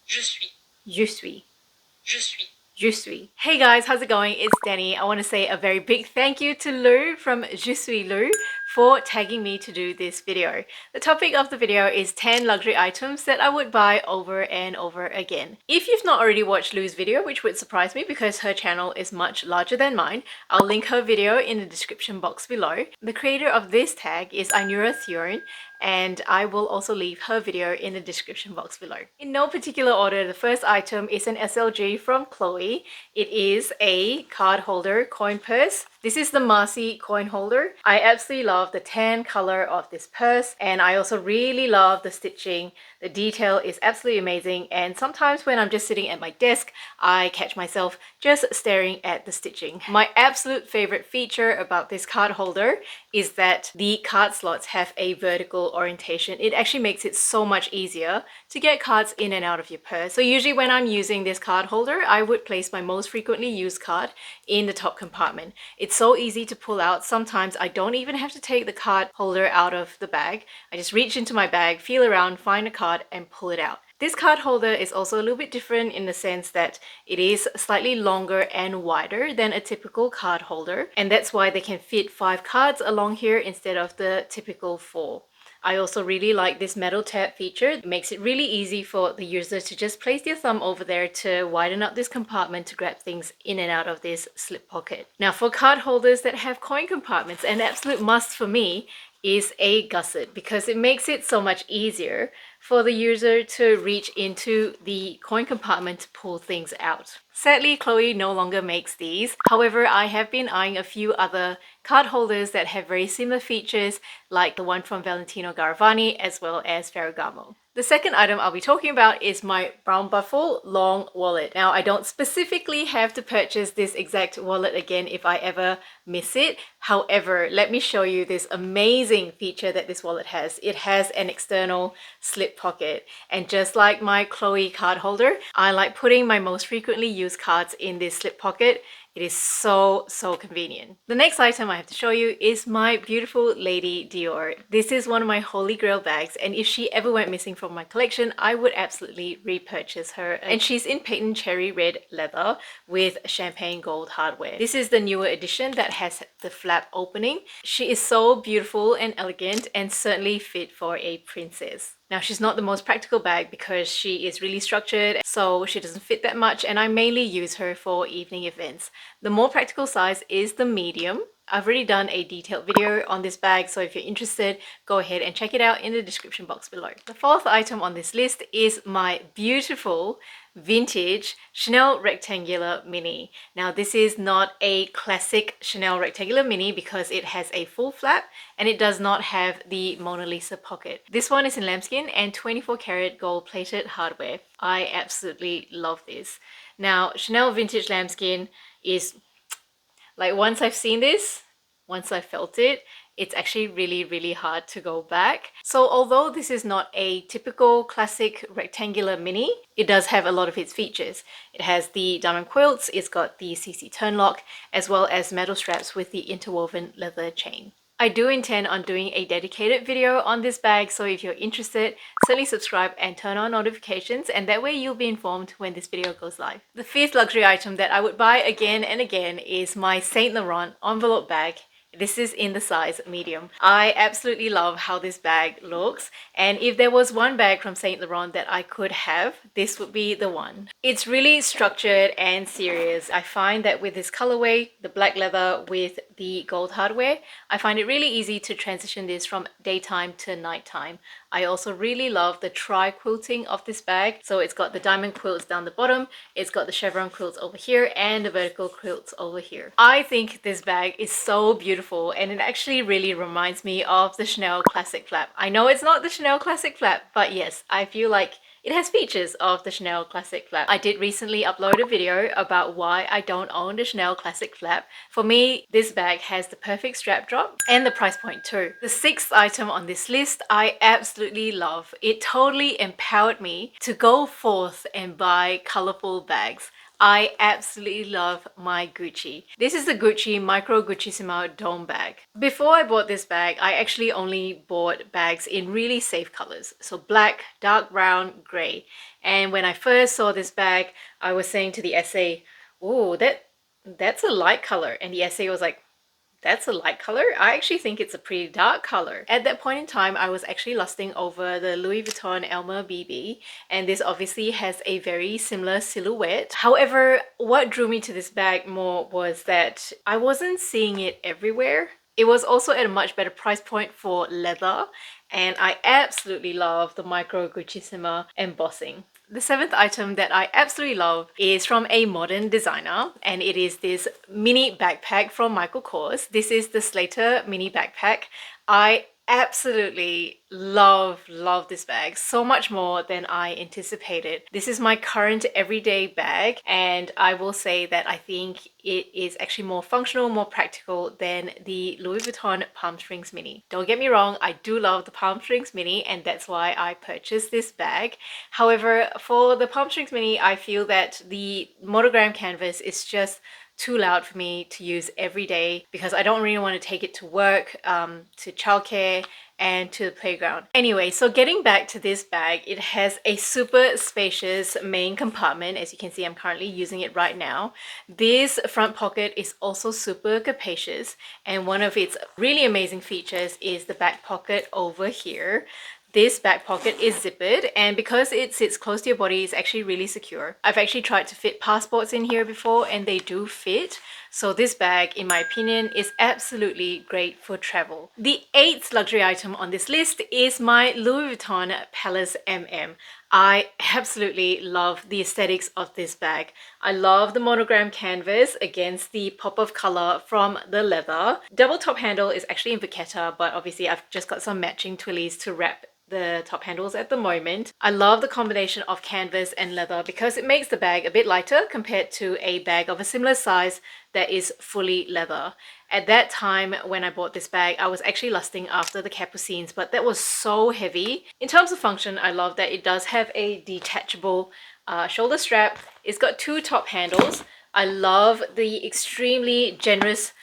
Je suis. Je suis. Je suis. Je suis. Hey guys, how's it going? It's Danny. I want to say a very big thank you to Lou from Je suis Lou for tagging me to do this video. The topic of the video is 10 luxury items that I would buy over and over again. If you've not already watched Lou's video, which would surprise me because her channel is much larger than mine, I'll link her video in the description box below. The creator of this tag is Ainura Theorin, and I will also leave her video in the description box below. In no particular order, the first item is an SLG from Chloe. It is a card holder coin purse. This is the Marcy coin holder. I absolutely love the tan color of this purse, and I also really love the stitching. The detail is absolutely amazing, and sometimes when I'm just sitting at my desk, I catch myself just staring at the stitching. My absolute favorite feature about this card holder is that the card slots have a vertical orientation. It actually makes it so much easier to get cards in and out of your purse. So usually when I'm using this card holder, I would place my most frequently used card in the top compartment. It's so easy to pull out. Sometimes I don't even have to take the card holder out of the bag. I just reach into my bag, feel around, find a card and pull it out. This card holder is also a little bit different in the sense that it is slightly longer and wider than a typical card holder, and that's why they can fit 5 cards along here instead of the typical 4. I also really like this metal tab feature. It makes it really easy for the user to just place their thumb over there to widen up this compartment to grab things in and out of this slip pocket. Now for card holders that have coin compartments, an absolute must for me is a gusset because it makes it so much easier for the user to reach into the coin compartment to pull things out. Sadly, Chloe no longer makes these. However, I have been eyeing a few other card holders that have very similar features, like the one from Valentino Garavani as well as Ferragamo. The second item I'll be talking about is my Brown Buffalo long wallet. Now, I don't specifically have to purchase this exact wallet again if I ever miss it. However, let me show you this amazing feature that this wallet has. It has an external slip pocket, and just like my Chloe card holder, I like putting my most frequently used cards in this slip pocket. It is so convenient. The next item I have to show you is my beautiful Lady Dior. This is one of my holy grail bags, and if she ever went missing from my collection, I would absolutely repurchase her. And she's in patent cherry red leather with champagne gold hardware. This is the newer edition that has the flap opening. She is so beautiful and elegant and certainly fit for a princess. Now, she's not the most practical bag because she is really structured, so she doesn't fit that much, and I mainly use her for evening events. The more practical size is the medium. I've already done a detailed video on this bag, so if you're interested, go ahead and check it out in the description box below. The fourth item on this list is my beautiful vintage Chanel Rectangular Mini. Now, this is not a classic Chanel Rectangular Mini because it has a full flap and it does not have the Mona Lisa pocket. This one is in lambskin and 24 karat gold plated hardware. I absolutely love this. Now, Chanel Vintage Lambskin is like, once I've seen this, once I've felt it, it's actually really hard to go back. So although this is not a typical classic rectangular mini, it does have a lot of its features. It has the diamond quilts, it's got the CC turn lock, as well as metal straps with the interwoven leather chain. I do intend on doing a dedicated video on this bag, so if you're interested, certainly subscribe and turn on notifications, and that way you'll be informed when this video goes live. The fifth luxury item that I would buy again and again is my Saint Laurent envelope bag. This is in the size medium. I absolutely love how this bag looks, and if there was one bag from Saint Laurent that I could have, this would be the one. It's really structured and serious. I find that with this colorway, the black leather with the gold hardware, I find it really easy to transition this from daytime to nighttime. I also really love the tri-quilting of this bag. So it's got the diamond quilts down the bottom, it's got the chevron quilts over here, and the vertical quilts over here. I think this bag is so beautiful, and it actually really reminds me of the Chanel Classic Flap. I know it's not the Chanel Classic Flap, but yes, I feel like it has features of the Chanel Classic Flap. I did recently upload a video about why I don't own the Chanel Classic Flap. For me, this bag has the perfect strap drop and the price point too. The sixth item on this list I absolutely love. It totally empowered me to go forth and buy colorful bags. I absolutely love my Gucci. This is the Gucci Micro Guccisimo Dome bag. Before I bought this bag, I actually only bought bags in really safe colors. So black, dark brown, gray. And when I first saw this bag, I was saying to the SA, oh, that's a light color. And the SA was like, that's a light color? I actually think it's a pretty dark color. At that point in time, I was actually lusting over the Louis Vuitton Elmer BB, and this obviously has a very similar silhouette. However, what drew me to this bag more was that I wasn't seeing it everywhere. It was also at a much better price point for leather, and I absolutely love the Micro Guccisimo embossing. The seventh item that I absolutely love is from a modern designer, and it is this mini backpack from Michael Kors. This is the Slater mini backpack. I absolutely love this bag so much more than I anticipated. This is my current everyday bag, and I will say that I think it is actually more functional, more practical than the Louis Vuitton Palm Springs Mini. Don't get me wrong, I do love the Palm Springs Mini, and that's why I purchased this bag. However, for the Palm Springs Mini, I feel that the monogram canvas is just too loud for me to use every day because I don't really want to take it to work, to childcare, and to the playground. Anyway, so getting back to this bag, it has a super spacious main compartment. As you can see, I'm currently using it right now. This front pocket is also super capacious, and one of its really amazing features is the back pocket over here. This back pocket is zippered, and because it sits close to your body, it's actually really secure. I've actually tried to fit passports in here before, and they do fit. So this bag, in my opinion, is absolutely great for travel. The eighth luxury item on this list is my Louis Vuitton Palace MM. I absolutely love the aesthetics of this bag. I love the monogram canvas against the pop of color from the leather. Double top handle is actually in Vachetta, but obviously I've just got some matching twillies to wrap the top handles at the moment. I love the combination of canvas and leather because it makes the bag a bit lighter compared to a bag of a similar size that is fully leather. At that time when I bought this bag, I was actually lusting after the Capucines, but that was so heavy. In terms of function, I love that it does have a detachable shoulder strap. It's got two top handles. I love the extremely generous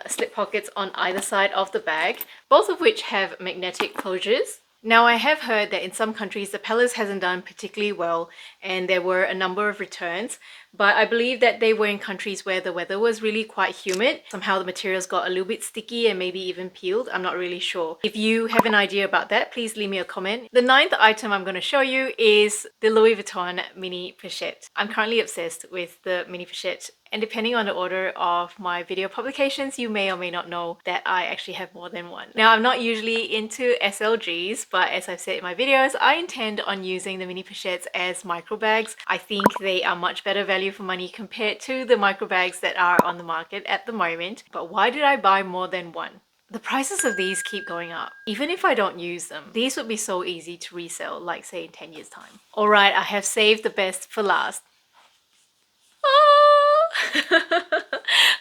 slip pockets on either side of the bag, both of which have magnetic closures. Now, I have heard that in some countries the Palace hasn't done particularly well and there were a number of returns, but I believe that they were in countries where the weather was really quite humid. Somehow the materials got a little bit sticky and maybe even peeled. I'm not really sure. If you have an idea about that, please leave me a comment. The ninth item I'm going to show you is the Louis Vuitton mini pochette. I'm currently obsessed with the mini pochette, and depending on the order of my video publications, you may or may not know that I actually have more than one. Now, I'm not usually into SLGs, but as I've said in my videos, I intend on using the mini pochettes as micro bags. I think they are much better value for money compared to the micro bags that are on the market at the moment. But why did I buy more than one? The prices of these keep going up. Even if I don't use them, these would be so easy to resell, like say in 10 years time. All right, I have saved the best for last.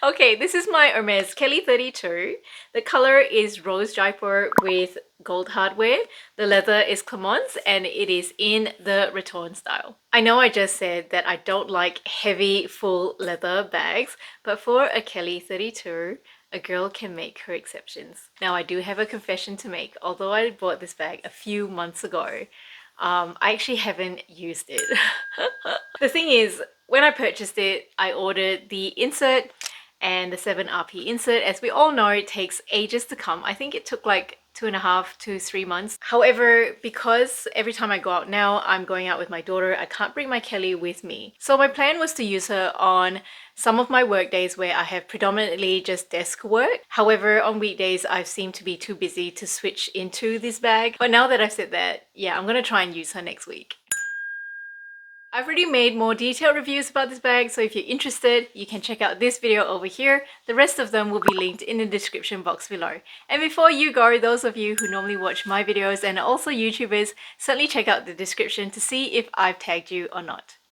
Okay, this is my Hermes Kelly 32. The color is rose Jaipur with gold hardware. The leather is Clemence and it is in the Raton style. I know I just said that I don't like heavy full leather bags, but for a Kelly 32, a girl can make her exceptions. Now, I do have a confession to make. Although I bought this bag a few months ago, I actually haven't used it. The thing is, when I purchased it, I ordered the insert and the 7RP insert. As we all know, it takes ages to come. I think it took like 2.5 to 3 months. However, because every time I go out now, I'm going out with my daughter, I can't bring my Kelly with me. So my plan was to use her on some of my work days where I have predominantly just desk work. However, on weekdays, I've seemed to be too busy to switch into this bag. But now that I've said that, yeah, I'm gonna try and use her next week. I've already made more detailed reviews about this bag, so if you're interested, you can check out this video over here. The rest of them will be linked in the description box below. And before you go, those of you who normally watch my videos and are also YouTubers, certainly check out the description to see if I've tagged you or not.